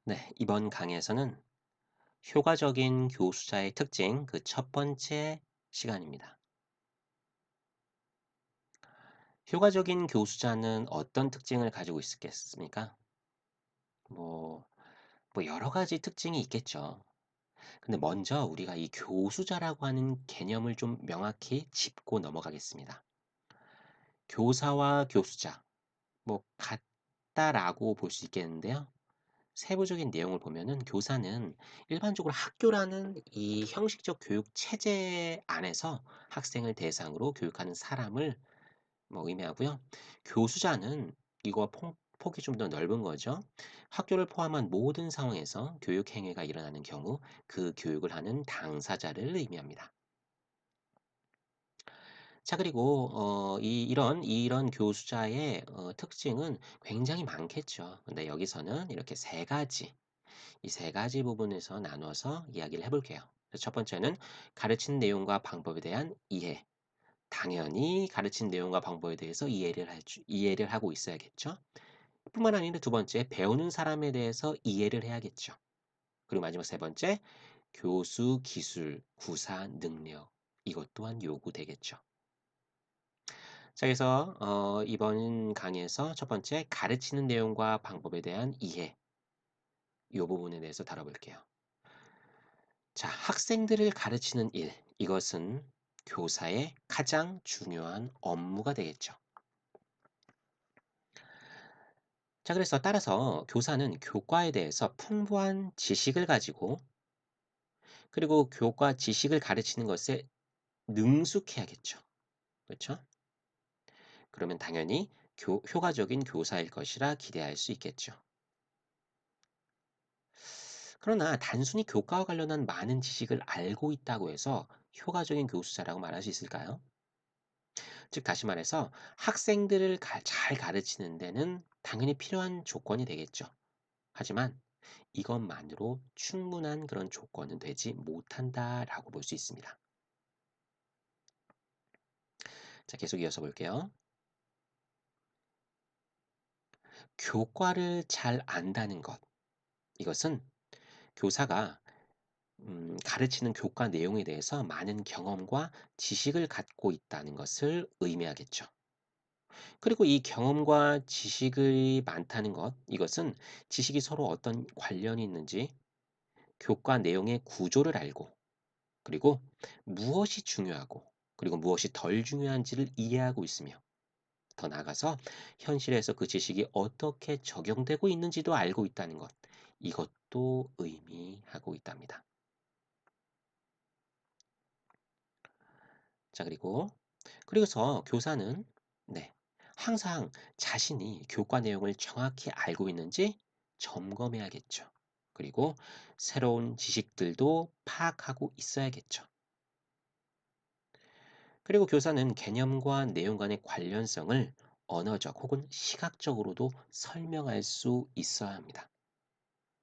네, 이번 강의에서는 효과적인 교수자의 특징 그 첫 번째 시간입니다. 효과적인 교수자는 어떤 특징을 가지고 있겠습니까? 뭐, 여러 가지 특징이 있겠죠. 근데 먼저 우리가 이 교수자라고 하는 개념을 좀 명확히 짚고 넘어가겠습니다. 교사와 교수자, 같다라고 볼 수 있겠는데요. 세부적인 내용을 보면은 교사는 일반적으로 학교라는 이 형식적 교육 체제 안에서 학생을 대상으로 교육하는 사람을 의미하고요. 교수자는 이거 폭이 좀 더 넓은 거죠. 학교를 포함한 모든 상황에서 교육 행위가 일어나는 경우 그 교육을 하는 당사자를 의미합니다. 자, 그리고 이런 교수자의 특징은 굉장히 많겠죠. 근데 여기서는 이렇게 세 가지 이 세 가지 부분에서 나눠서 이야기를 해볼게요. 첫 번째는 가르치는 내용과 방법에 대한 이해. 당연히 가르치는 내용과 방법에 대해서 이해를 하고 있어야겠죠. 뿐만 아니라 두 번째, 배우는 사람에 대해서 이해를 해야겠죠. 그리고 마지막 세 번째, 교수 기술, 구사 능력. 이것 또한 요구되겠죠. 자, 그래서 이번 강의에서 첫 번째, 가르치는 내용과 방법에 대한 이해. 이 부분에 대해서 다뤄볼게요. 자, 학생들을 가르치는 일. 이것은 교사의 가장 중요한 업무가 되겠죠. 자, 그래서 따라서 교사는 교과에 대해서 풍부한 지식을 가지고 그리고 교과 지식을 가르치는 것에 능숙해야겠죠. 그렇죠? 그러면 당연히 효과적인 교사일 것이라 기대할 수 있겠죠. 그러나 단순히 교과와 관련한 많은 지식을 알고 있다고 해서 효과적인 교수자라고 말할 수 있을까요? 즉 다시 말해서 학생들을 잘 가르치는 데는 당연히 필요한 조건이 되겠죠. 하지만 이것만으로 충분한 그런 조건은 되지 못한다라고 볼 수 있습니다. 자, 계속 이어서 볼게요. 교과를 잘 안다는 것. 이것은 교사가 가르치는 교과 내용에 대해서 많은 경험과 지식을 갖고 있다는 것을 의미하겠죠. 그리고 이 경험과 지식이 많다는 것, 이것은 지식이 서로 어떤 관련이 있는지 교과 내용의 구조를 알고 그리고 무엇이 중요하고 그리고 무엇이 덜 중요한지를 이해하고 있으며 더 나아가서 현실에서 그 지식이 어떻게 적용되고 있는지도 알고 있다는 것. 이것도 의미하고 있답니다. 자, 그리고서 교사는 네, 항상 자신이 교과 내용을 정확히 알고 있는지 점검해야겠죠. 그리고 새로운 지식들도 파악하고 있어야겠죠. 그리고 교사는 개념과 내용 간의 관련성을 언어적 혹은 시각적으로도 설명할 수 있어야 합니다.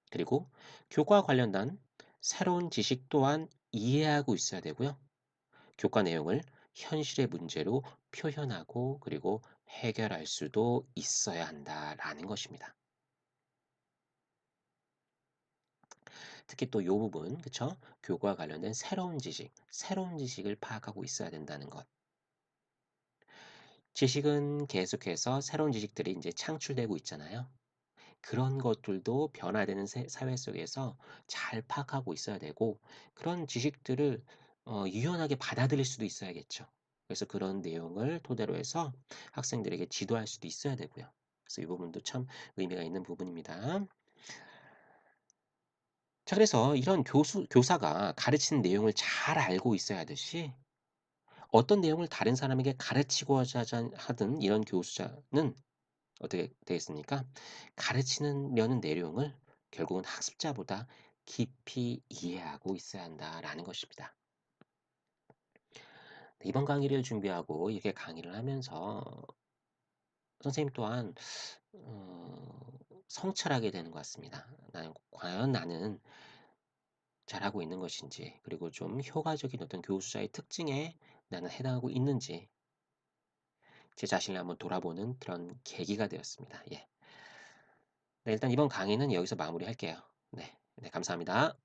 그리고 교과와 관련된 새로운 지식 또한 이해하고 있어야 되고요. 교과 내용을 현실의 문제로 표현하고 그리고 해결할 수도 있어야 한다라는 것입니다. 특히 또 이 부분, 그쵸? 교과와 관련된 새로운 지식을 파악하고 있어야 된다는 것. 지식은 계속해서 새로운 지식들이 이제 창출되고 있잖아요. 그런 것들도 변화되는 사회 속에서 잘 파악하고 있어야 되고 그런 지식들을 유연하게 받아들일 수도 있어야겠죠. 그래서 그런 내용을 토대로 해서 학생들에게 지도할 수도 있어야 되고요. 그래서 이 부분도 참 의미가 있는 부분입니다. 자, 그래서 이런 교사가 가르치는 내용을 잘 알고 있어야 하듯이 어떤 내용을 다른 사람에게 가르치고자 하든 이런 교수자는 어떻게 되겠습니까? 가르치려는 내용을 결국은 학습자보다 깊이 이해하고 있어야 한다라는 것입니다. 이번 강의를 준비하고 이렇게 강의를 하면서 선생님 또한 성찰하게 되는 것 같습니다. 과연 나는 잘하고 있는 것인지, 그리고 좀 효과적인 어떤 교수자의 특징에 나는 해당하고 있는지 제 자신을 한번 돌아보는 그런 계기가 되었습니다. 예. 네, 일단 이번 강의는 여기서 마무리할게요. 네 감사합니다.